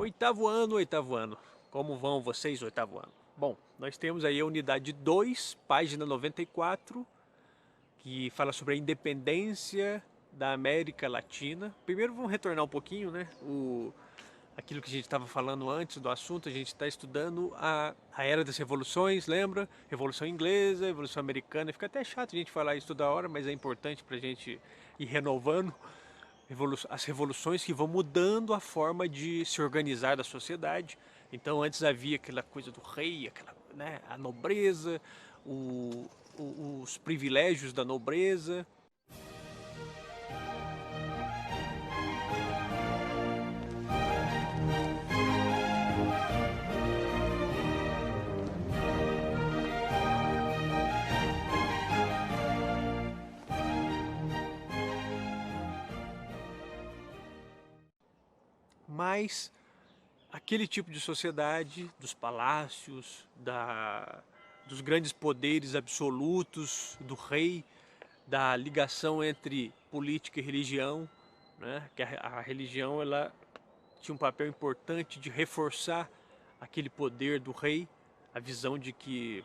Oitavo ano. Como vão vocês, oitavo ano? Bom, nós temos aí a unidade 2, página 94, que fala sobre a independência da América Latina. Primeiro vamos retornar um pouquinho, né? Aquilo que a gente estava falando antes do assunto, a gente está estudando a Era das Revoluções, lembra? Revolução Inglesa, Revolução Americana. Fica até chato a gente falar isso toda hora, mas é importante para a gente ir renovando as revoluções que vão mudando a forma de se organizar da sociedade. Então antes havia aquela coisa do rei, né, a nobreza, os privilégios da nobreza. Mas aquele tipo de sociedade, dos palácios, dos grandes poderes absolutos, do rei, da ligação entre política e religião, né? Que a religião ela tinha um papel importante de reforçar aquele poder do rei, a visão de que,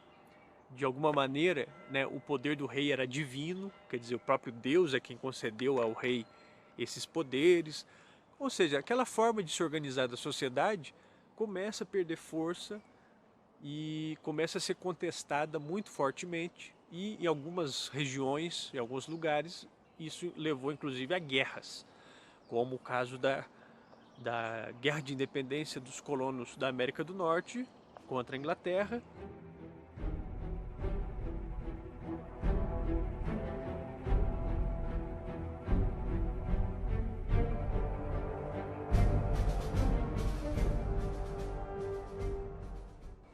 de alguma maneira, né, o poder do rei era divino, quer dizer, o próprio Deus é quem concedeu ao rei esses poderes. Ou seja, aquela forma de se organizar da sociedade começa a perder força e começa a ser contestada muito fortemente, e em algumas regiões, em alguns lugares, isso levou inclusive a guerras, como o caso da Guerra de Independência dos colonos da América do Norte contra a Inglaterra.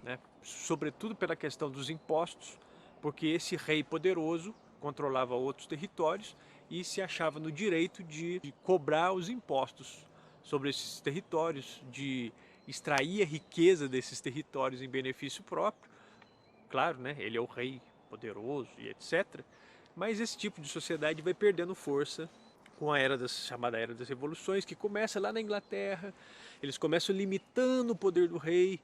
Né? Sobretudo pela questão dos impostos, porque esse rei poderoso controlava outros territórios e se achava no direito de cobrar os impostos sobre esses territórios, de extrair a riqueza desses territórios em benefício próprio. Claro, né? Ele é o rei poderoso e etc. Mas esse tipo de sociedade vai perdendo força com a chamada Era das Revoluções, que começa lá na Inglaterra. Eles começam limitando o poder do rei,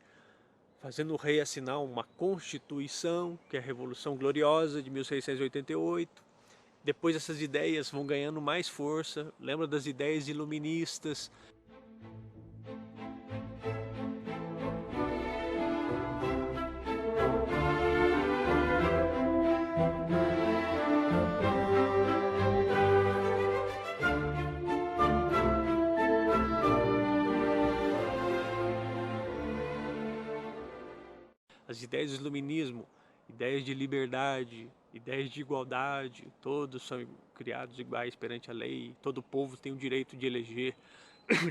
fazendo o rei assinar uma Constituição, que é a Revolução Gloriosa de 1688. Depois essas ideias vão ganhando mais força. Lembra das ideias iluministas? As ideias do iluminismo, ideias de liberdade, ideias de igualdade, todos são criados iguais perante a lei, todo povo tem o direito de eleger,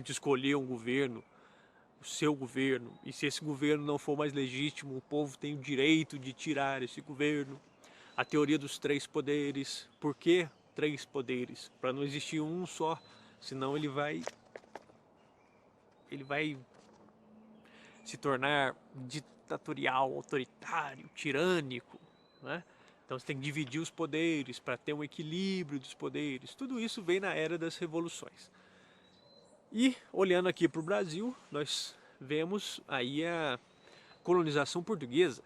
de escolher um governo, o seu governo, e se esse governo não for mais legítimo, o povo tem o direito de tirar esse governo. A teoria dos três poderes. Por que três poderes? Para não existir um só, senão ele vai se tornar ditatorial, autoritário, tirânico, né? Então você tem que dividir os poderes para ter um equilíbrio dos poderes. Tudo isso vem na Era das Revoluções. E olhando aqui para o Brasil, nós vemos aí a colonização portuguesa.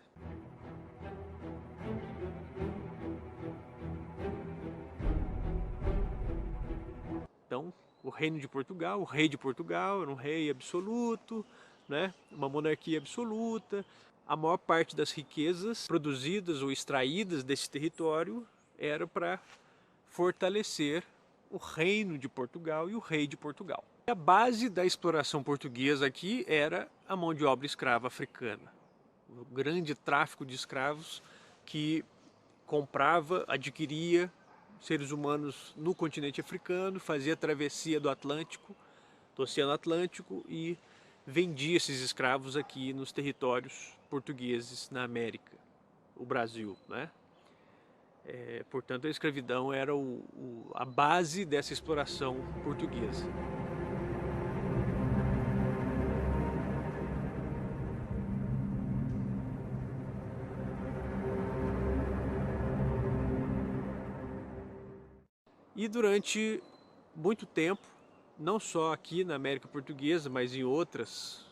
Então, o reino de Portugal, o rei de Portugal era um rei absoluto, né? Uma monarquia absoluta. A maior parte das riquezas produzidas ou extraídas desse território era para fortalecer o reino de Portugal e o rei de Portugal. A base da exploração portuguesa aqui era a mão de obra escrava africana. O grande tráfico de escravos que comprava, adquiria seres humanos no continente africano, fazia a travessia do Atlântico, do Oceano Atlântico, e vendia esses escravos aqui nos territórios portugueses na América, o Brasil, né? Portanto, a escravidão era a base dessa exploração portuguesa. E durante muito tempo, não só aqui na América Portuguesa, mas em outras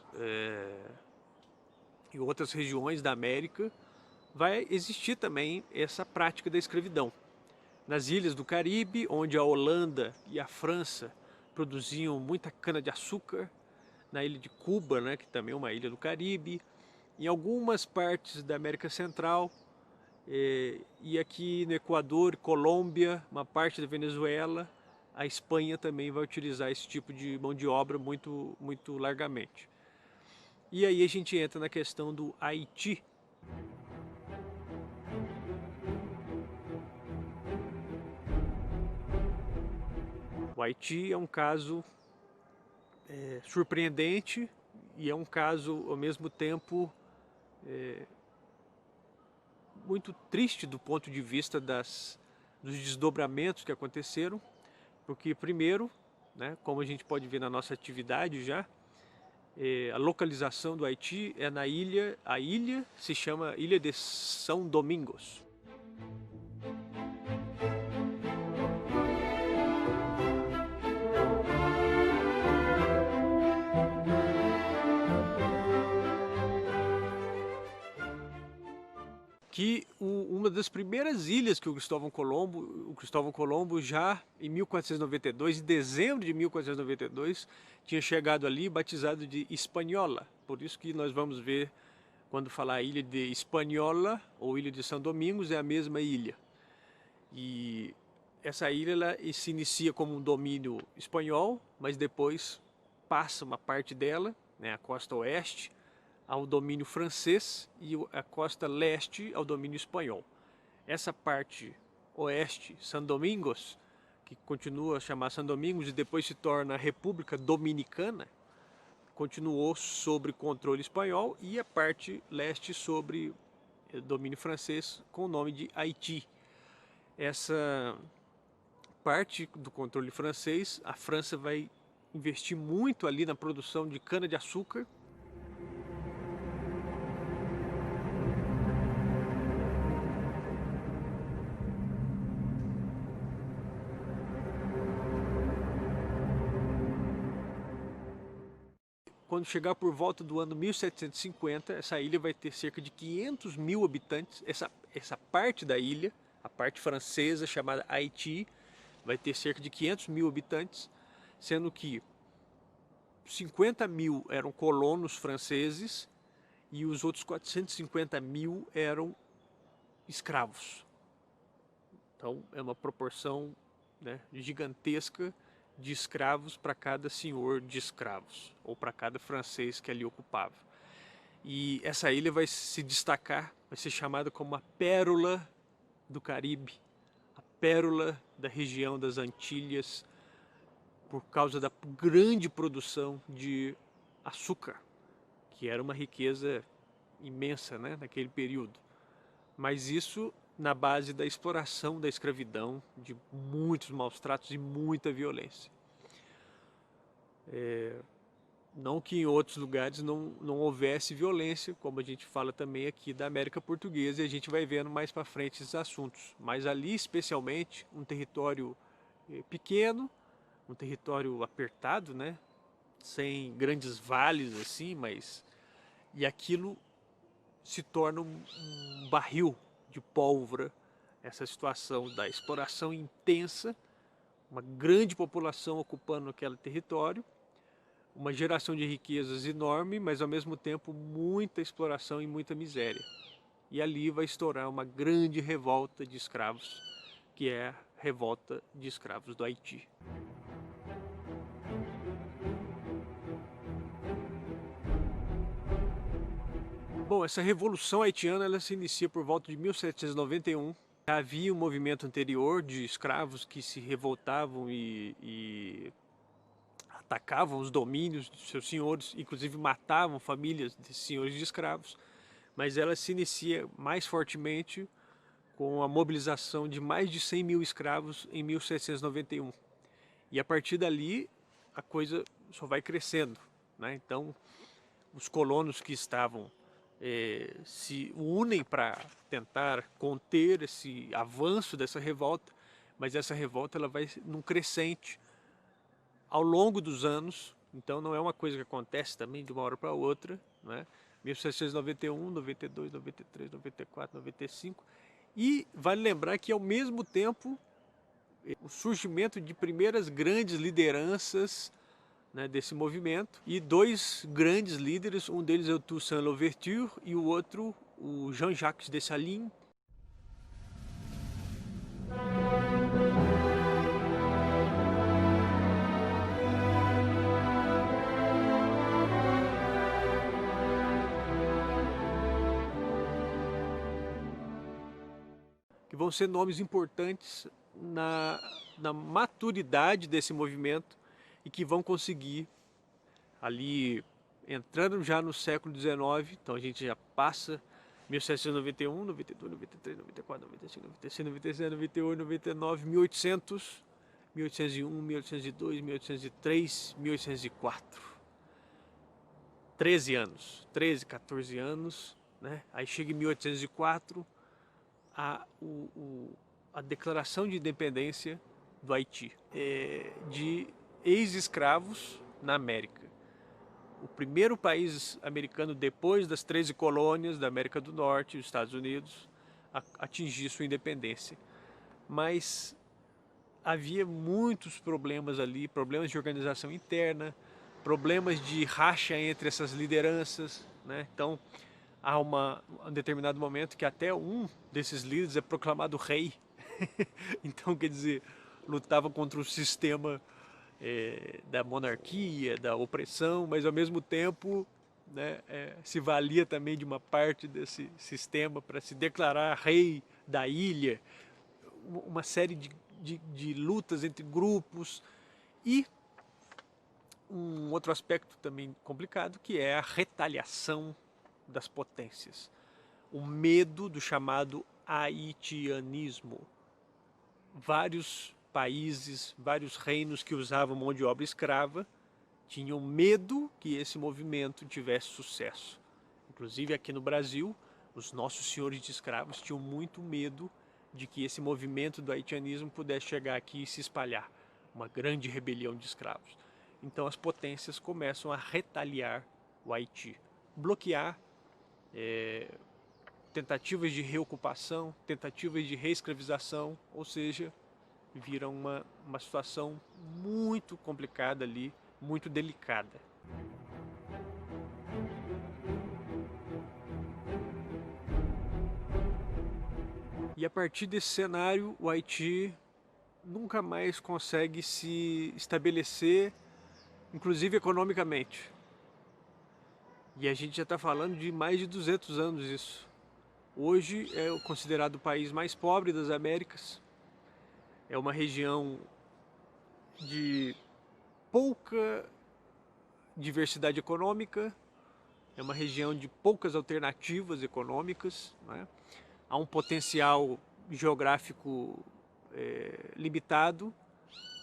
regiões da América, vai existir também essa prática da escravidão. Nas ilhas do Caribe, onde a Holanda e a França produziam muita cana-de-açúcar, na ilha de Cuba, né, que também é uma ilha do Caribe, em algumas partes da América Central, e aqui no Equador, Colômbia, uma parte da Venezuela, a Espanha também vai utilizar esse tipo de mão de obra muito, muito largamente. E aí a gente entra na questão do Haiti. O Haiti é um caso surpreendente e é um caso, ao mesmo tempo, muito triste do ponto de vista dos desdobramentos que aconteceram, porque primeiro, né, como a gente pode ver na nossa atividade já, a localização do Haiti é na ilha, a ilha se chama Ilha de São Domingos. Que uma das primeiras ilhas que o Cristóvão Colombo já em 1492, em dezembro de 1492, tinha chegado ali batizado de Hispaniola. Por isso que nós vamos ver, quando falar ilha de Hispaniola ou ilha de São Domingos, é a mesma ilha. E essa ilha ela se inicia como um domínio espanhol, mas depois passa uma parte dela, né, a costa oeste, ao domínio francês e a costa leste ao domínio espanhol. Essa parte oeste, São Domingos, que continua a chamar São Domingos e depois se torna República Dominicana, continuou sob controle espanhol, e a parte leste sobre domínio francês com o nome de Haiti. Essa parte do controle francês, a França vai investir muito ali na produção de cana-de-açúcar. Quando chegar por volta do ano 1750, essa ilha vai ter cerca de 500 mil habitantes. Essa parte da ilha, a parte francesa chamada Haiti, vai ter cerca de 500 mil habitantes, sendo que 50 mil eram colonos franceses e os outros 450 mil eram escravos. Então é uma proporção, né, gigantesca de escravos para cada senhor de escravos, ou para cada francês que ali ocupava. E essa ilha vai se destacar, vai ser chamada como a pérola do Caribe, a pérola da região das Antilhas, por causa da grande produção de açúcar, que era uma riqueza imensa, né, naquele período. Mas isso na base da exploração da escravidão, de muitos maus tratos e muita violência. Não que em outros lugares não houvesse violência, como a gente fala também aqui da América Portuguesa, e a gente vai vendo mais para frente esses assuntos. Mas ali, especialmente, um território pequeno, um território apertado, né? Sem grandes vales assim, e aquilo se torna um barril de pólvora, essa situação da exploração intensa, uma grande população ocupando aquele território, uma geração de riquezas enorme, mas ao mesmo tempo muita exploração e muita miséria. E ali vai estourar uma grande revolta de escravos, que é a revolta de escravos do Haiti. Bom, essa revolução haitiana ela se inicia por volta de 1791. Havia um movimento anterior de escravos que se revoltavam e atacavam os domínios de seus senhores, inclusive matavam famílias de senhores de escravos, mas ela se inicia mais fortemente com a mobilização de mais de 100 mil escravos em 1791. E a partir dali a coisa só vai crescendo, né? Então os colonos que estavam se unem para tentar conter esse avanço dessa revolta, mas essa revolta ela vai num crescente ao longo dos anos, então não é uma coisa que acontece também de uma hora para outra, né? 1791, 92, 93, 94, 95, e vale lembrar que ao mesmo tempo o surgimento de primeiras grandes lideranças, né, desse movimento, e dois grandes líderes, um deles é o Toussaint Louverture e o outro o Jean-Jacques Dessalines. Que vão ser nomes importantes na maturidade desse movimento e que vão conseguir, ali entrando já no século XIX, então a gente já passa 1791, 92, 93, 94, 95, 96, 97, 98, 99, 1800, 1801, 1802, 1803, 1804. 13 anos, 13, 14 anos, né? Aí chega em 1804, a declaração de independência do Haiti, de ex-escravos na América. O primeiro país americano depois das 13 colônias da América do Norte, os Estados Unidos, a atingir sua independência. Mas havia muitos problemas ali, problemas de organização interna, problemas de racha entre essas lideranças, né? Então há um determinado momento que até um desses líderes é proclamado rei. Então, quer dizer, lutava contra o sistema da monarquia, da opressão, mas ao mesmo tempo, né, se valia também de uma parte desse sistema para se declarar rei da ilha, uma série de lutas entre grupos e um outro aspecto também complicado, que é a retaliação das potências, o medo do chamado haitianismo. Vários países, vários reinos que usavam mão de obra escrava tinham medo que esse movimento tivesse sucesso. Inclusive aqui no Brasil, os nossos senhores de escravos tinham muito medo de que esse movimento do haitianismo pudesse chegar aqui e se espalhar, uma grande rebelião de escravos. Então as potências começam a retaliar o Haiti, bloquear tentativas de reocupação, tentativas de reescravização, ou seja, vira uma situação muito complicada ali, muito delicada. E a partir desse cenário, o Haiti nunca mais consegue se estabelecer, inclusive economicamente. E a gente já está falando de mais de 200 anos isso. Hoje é considerado o país mais pobre das Américas. É uma região de pouca diversidade econômica, é uma região de poucas alternativas econômicas, né? Há um potencial geográfico limitado,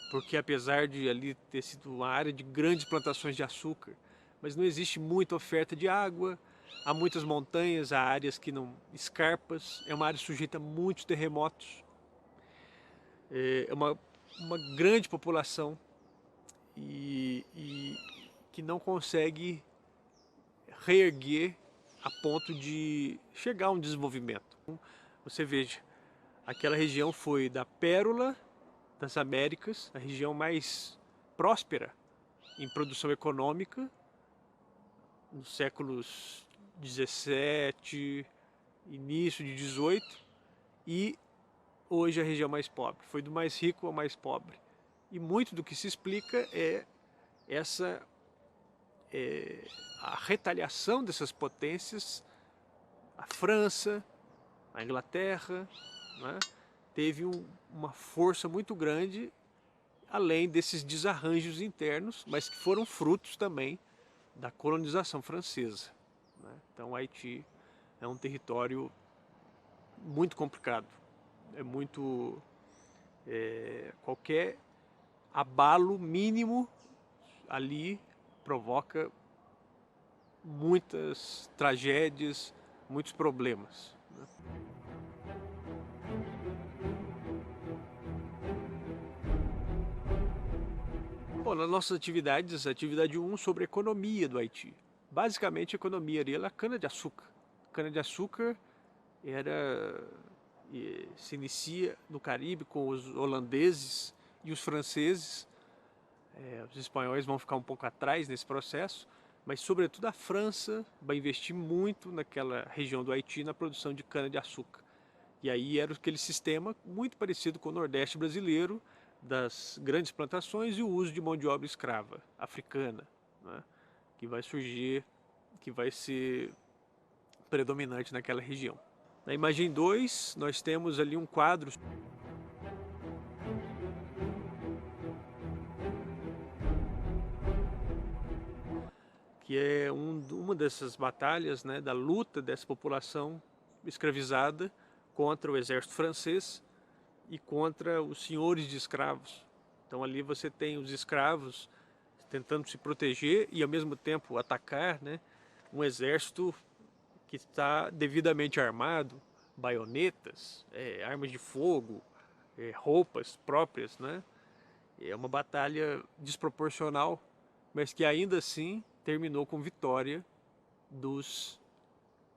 porque apesar de ali ter sido uma área de grandes plantações de açúcar, mas não existe muita oferta de água, há muitas montanhas, há áreas que não, escarpas, é uma área sujeita a muitos terremotos, é uma grande população e que não consegue reerguer a ponto de chegar a um desenvolvimento. Você veja, aquela região foi da pérola das Américas, a região mais próspera em produção econômica, nos séculos 17, início de 18, e hoje a região mais pobre. Foi do mais rico ao mais pobre. E muito do que se explica é a retaliação dessas potências. A França, a Inglaterra, né, teve uma força muito grande, além desses desarranjos internos, mas que foram frutos também da colonização francesa, né? Então o Haiti é um território muito complicado, é muito qualquer abalo mínimo ali provoca muitas tragédias, muitos problemas, né? Bom, nas nossas atividades, a atividade 1 sobre a economia do Haiti. Basicamente, a economia ali é a cana-de-açúcar. Cana-de-açúcar se inicia no Caribe com os holandeses e os franceses. Os espanhóis vão ficar um pouco atrás nesse processo, mas sobretudo a França vai investir muito naquela região do Haiti na produção de cana-de-açúcar. E aí era aquele sistema muito parecido com o Nordeste brasileiro, das grandes plantações e o uso de mão de obra escrava africana, né, que vai surgir, que vai ser predominante naquela região. Na imagem 2, nós temos ali um quadro que é uma dessas batalhas, né, da luta dessa população escravizada contra o exército francês e contra os senhores de escravos. Então ali você tem os escravos tentando se proteger e ao mesmo tempo atacar, né, um exército que está devidamente armado, baionetas, armas de fogo, roupas próprias, né? É uma batalha desproporcional, mas que ainda assim terminou com vitória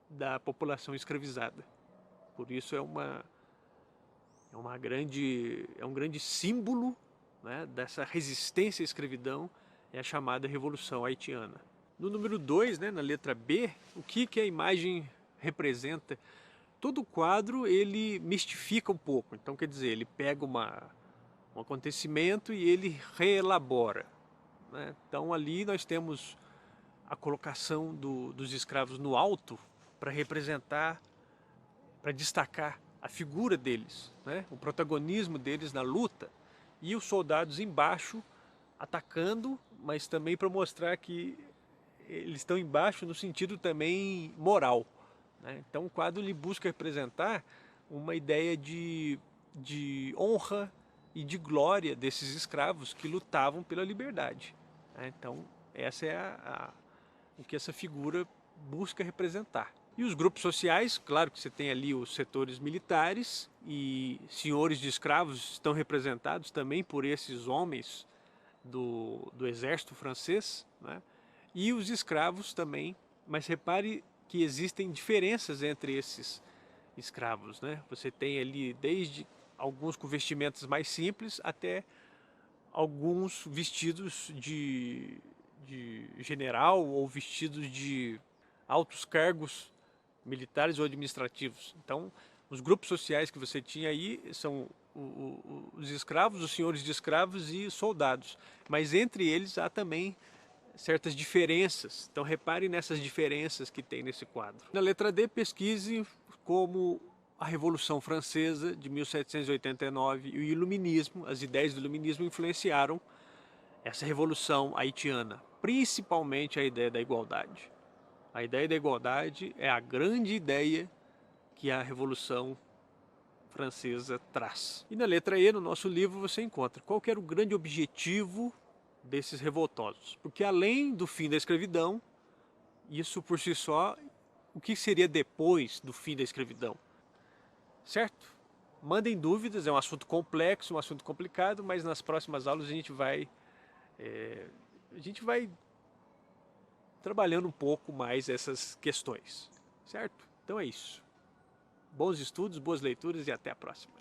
da população escravizada. Por isso é um grande símbolo, né, dessa resistência à escravidão, é a chamada Revolução Haitiana. No número 2, né, na letra B, o que a imagem representa? Todo quadro ele mistifica um pouco, então quer dizer, ele pega um acontecimento e ele reelabora, né? Então ali nós temos a colocação dos escravos no alto para representar, para destacar a figura deles, né? O protagonismo deles na luta, e os soldados embaixo atacando, mas também para mostrar que eles estão embaixo no sentido também moral, né? Então o quadro ele busca representar uma ideia de honra e de glória desses escravos que lutavam pela liberdade, né? Então essa é o que essa figura busca representar. E os grupos sociais, claro que você tem ali os setores militares e senhores de escravos estão representados também por esses homens do exército francês, né? E os escravos também, mas repare que existem diferenças entre esses escravos, né? Você tem ali desde alguns com vestimentas mais simples até alguns vestidos de general ou vestidos de altos cargos militares ou administrativos. Então, os grupos sociais que você tinha aí são os escravos, os senhores de escravos e soldados. Mas entre eles há também certas diferenças. Então repare nessas diferenças que tem nesse quadro. Na letra D, pesquise como a Revolução Francesa de 1789 e o Iluminismo, as ideias do Iluminismo influenciaram essa Revolução haitiana, principalmente a ideia da igualdade. A ideia da igualdade é a grande ideia que a Revolução Francesa traz. E na letra E, no nosso livro, você encontra qual que era o grande objetivo desses revoltosos. Porque além do fim da escravidão, isso por si só, o que seria depois do fim da escravidão? Certo? Mandem dúvidas, é um assunto complexo, um assunto complicado, mas nas próximas aulas a gente vai trabalhando um pouco mais essas questões, certo? Então é isso. Bons estudos, boas leituras e até a próxima.